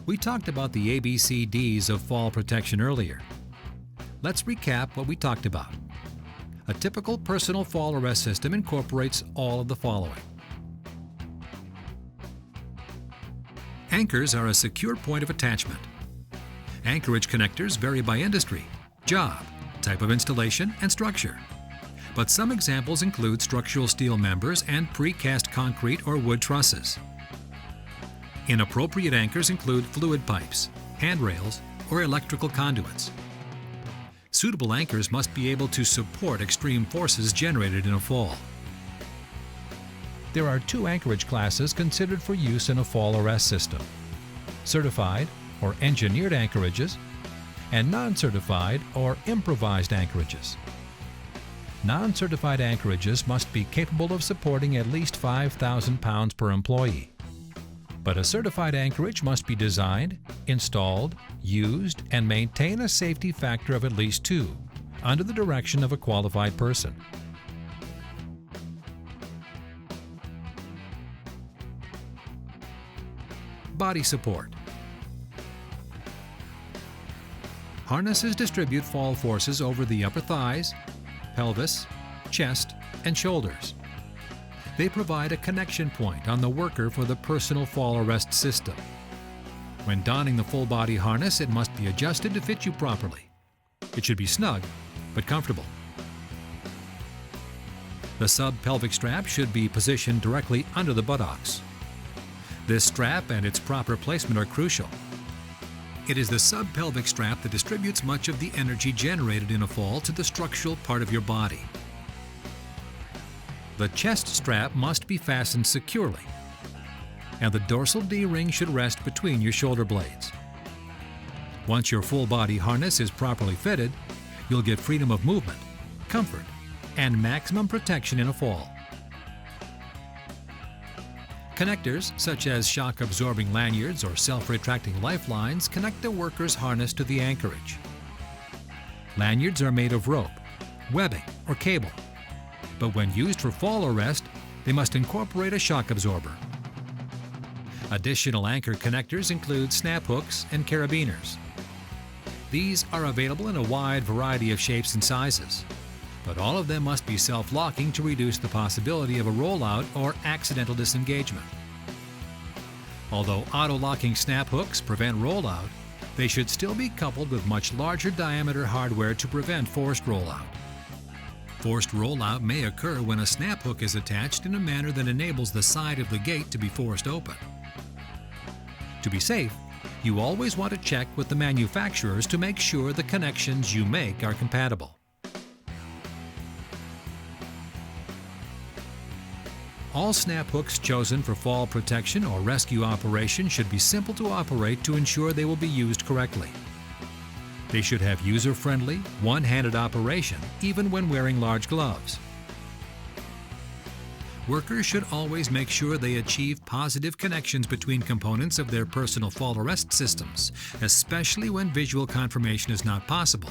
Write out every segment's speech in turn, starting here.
We talked about the ABCDs of fall protection earlier. Let's recap what we talked about. A typical personal fall arrest system incorporates all of the following. Anchors are a secure point of attachment. Anchorage connectors vary by industry, job, type of installation, and structure. But some examples include structural steel members and precast concrete or wood trusses. Inappropriate anchors include fluid pipes, handrails, or electrical conduits. Suitable anchors must be able to support extreme forces generated in a fall. There are two anchorage classes considered for use in a fall arrest system: certified or engineered anchorages, and non-certified or improvised anchorages. Non-certified anchorages must be capable of supporting at least 5,000 pounds per employee. But a certified anchorage must be designed, installed, used, and maintain a safety factor of at least 2, under the direction of a qualified person. Body support. Harnesses distribute fall forces over the upper thighs, pelvis, chest, and shoulders. They provide a connection point on the worker for the personal fall arrest system. When donning the full body harness, it must be adjusted to fit you properly. It should be snug, but comfortable. The sub-pelvic strap should be positioned directly under the buttocks. This strap and its proper placement are crucial. It is the sub-pelvic strap that distributes much of the energy generated in a fall to the structural part of your body. The chest strap must be fastened securely, and the dorsal D-ring should rest between your shoulder blades. Once your full body harness is properly fitted, you'll get freedom of movement, comfort, and maximum protection in a fall. Connectors, such as shock-absorbing lanyards or self-retracting lifelines, connect the worker's harness to the anchorage. Lanyards are made of rope, webbing, or cable, but when used for fall arrest, they must incorporate a shock absorber. Additional anchor connectors include snap hooks and carabiners. These are available in a wide variety of shapes and sizes, but all of them must be self-locking to reduce the possibility of a rollout or accidental disengagement. Although auto-locking snap hooks prevent rollout, they should still be coupled with much larger diameter hardware to prevent forced rollout. Forced rollout may occur when a snap hook is attached in a manner that enables the side of the gate to be forced open. To be safe, you always want to check with the manufacturers to make sure the connections you make are compatible. All snap hooks chosen for fall protection or rescue operation should be simple to operate to ensure they will be used correctly. They should have user-friendly, one-handed operation, even when wearing large gloves. Workers should always make sure they achieve positive connections between components of their personal fall arrest systems, especially when visual confirmation is not possible.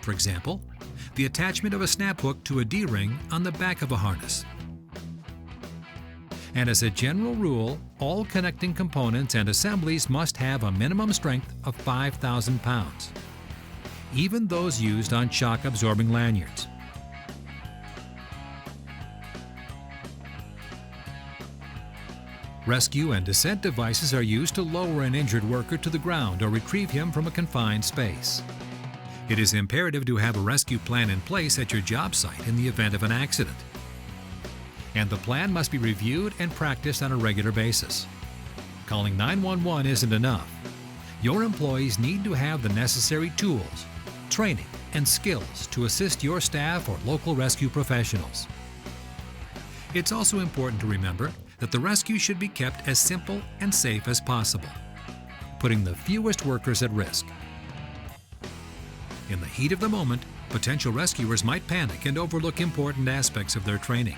For example, the attachment of a snap hook to a D-ring on the back of a harness. And as a general rule, all connecting components and assemblies must have a minimum strength of 5,000 pounds. Even those used on shock-absorbing lanyards. Rescue and descent devices are used to lower an injured worker to the ground or retrieve him from a confined space. It is imperative to have a rescue plan in place at your job site in the event of an accident. And the plan must be reviewed and practiced on a regular basis. Calling 911 isn't enough. Your employees need to have the necessary tools, training, and skills to assist your staff or local rescue professionals. It's also important to remember that the rescue should be kept as simple and safe as possible, putting the fewest workers at risk. In the heat of the moment, potential rescuers might panic and overlook important aspects of their training.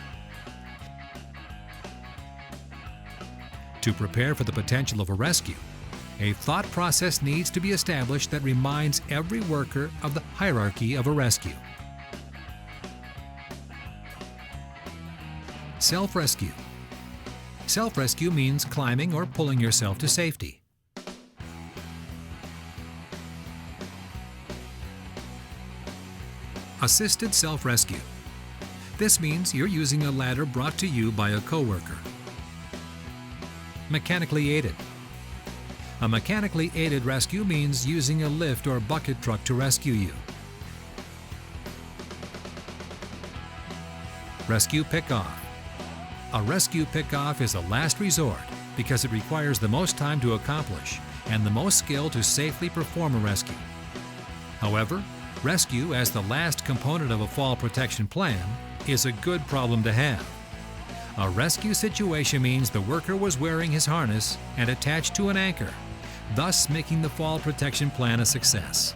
To prepare for the potential of a rescue, a thought process needs to be established that reminds every worker of the hierarchy of a rescue. Self-rescue. Self-rescue means climbing or pulling yourself to safety. Assisted self-rescue. This means you're using a ladder brought to you by a coworker. Mechanically aided. A mechanically aided rescue means using a lift or bucket truck to rescue you. Rescue pickoff. A rescue pickoff is a last resort because it requires the most time to accomplish and the most skill to safely perform a rescue. However, rescue as the last component of a fall protection plan is a good problem to have. A rescue situation means the worker was wearing his harness and attached to an anchor, thus making the fall protection plan a success.